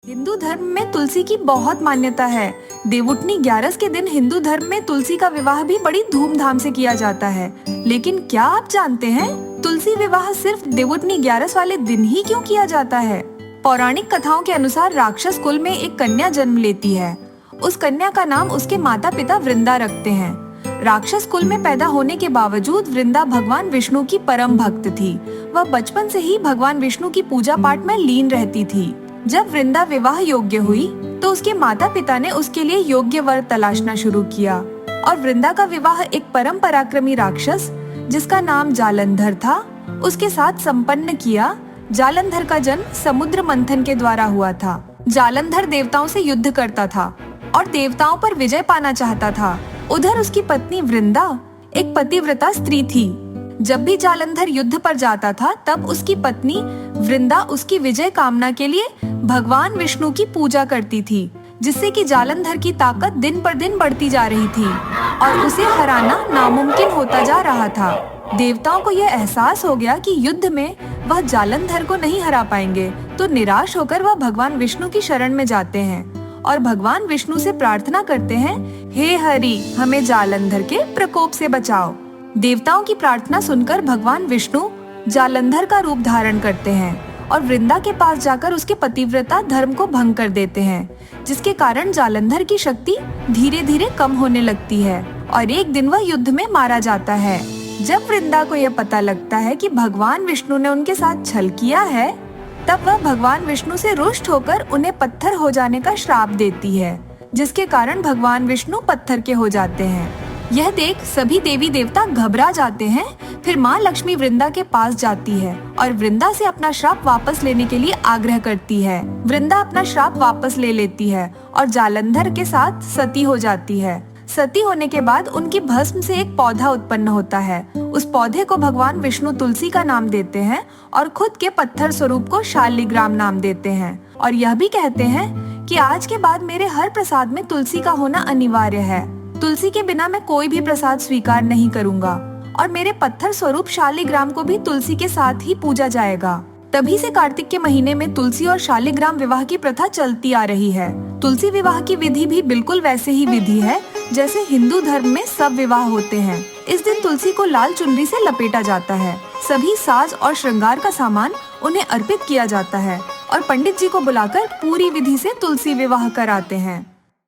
हिंदू धर्म में तुलसी की बहुत मान्यता है। देवउठनी 11 के दिन हिंदू धर्म में तुलसी का विवाह भी बड़ी धूमधाम से किया जाता है। लेकिन क्या आप जानते हैं तुलसी विवाह सिर्फ देवउठनी 11 वाले दिन ही क्यों किया जाता है? पौराणिक कथाओं के अनुसार राक्षस कुल में एक कन्या जन्म लेती है। उस कन्या का नाम उसके माता पिता वृंदा रखते हैं। राक्षस कुल में पैदा होने के बावजूद वृंदा भगवान विष्णु की परम भक्त थी। वह बचपन से ही भगवान विष्णु की पूजा पाठ में लीन रहती थी। जब वृंदा विवाह योग्य हुई तो उसके माता पिता ने उसके लिए योग्य वर तलाशना शुरू किया और वृंदा का विवाह एक परम पराक्रमी राक्षस जिसका नाम जालंधर था उसके साथ संपन्न किया। जालंधर का जन्म समुद्र मंथन के द्वारा हुआ था। जालंधर देवताओं से युद्ध करता था और देवताओं पर विजय पाना चाहता था। उधर उसकी पत्नी वृंदा एक पतिव्रता स्त्री थी। जब भी जालंधर युद्ध पर जाता था तब उसकी पत्नी वृंदा उसकी विजय कामना के लिए भगवान विष्णु की पूजा करती थी, जिससे कि जालंधर की ताकत दिन पर दिन बढ़ती जा रही थी और उसे हराना नामुमकिन होता जा रहा था। देवताओं को यह एहसास हो गया कि युद्ध में वह जालंधर को नहीं हरा पाएंगे, तो निराश होकर वह भगवान विष्णु की शरण में जाते हैं और भगवान विष्णु से प्रार्थना करते हैं, हे हरि, हमें जालंधर के प्रकोप से बचाओ। देवताओं की प्रार्थना सुनकर भगवान विष्णु जालंधर का रूप धारण करते हैं और वृंदा के पास जाकर उसके पतिव्रता धर्म को भंग कर देते हैं, जिसके कारण जालंधर की शक्ति धीरे धीरे कम होने लगती है और एक दिन वह युद्ध में मारा जाता है। जब वृंदा को यह पता लगता है कि भगवान विष्णु ने उनके साथ छल किया है, तब वह भगवान विष्णु से रुष्ट होकर उन्हें पत्थर हो जाने का श्राप देती है, जिसके कारण भगवान विष्णु पत्थर के हो जाते हैं। यह देख सभी देवी देवता घबरा जाते हैं। फिर माँ लक्ष्मी वृंदा के पास जाती है और वृंदा से अपना श्राप वापस लेने के लिए आग्रह करती है। वृंदा अपना श्राप वापस ले लेती है और जालंधर के साथ सती हो जाती है। सती होने के बाद उनकी भस्म से एक पौधा उत्पन्न होता है। उस पौधे को भगवान विष्णु तुलसी का नाम देते हैं और खुद के पत्थर स्वरूप को शालिग्राम नाम देते हैं और यह भी कहते हैं कि आज के बाद मेरे हर प्रसाद में तुलसी का होना अनिवार्य है। तुलसी के बिना मैं कोई भी प्रसाद स्वीकार नहीं करूंगा और मेरे पत्थर स्वरूप शालिग्राम को भी तुलसी के साथ ही पूजा जाएगा। तभी से कार्तिक के महीने में तुलसी और शालिग्राम विवाह की प्रथा चलती आ रही है। तुलसी विवाह की विधि भी बिल्कुल वैसे ही विधि है जैसे हिंदू धर्म में सब विवाह होते हैं। इस दिन तुलसी को लाल चुनरी से लपेटा जाता है। सभी साज और श्रृंगार का सामान उन्हें अर्पित किया जाता है और पंडित जी को बुलाकर पूरी विधि से तुलसी विवाह कराते हैं।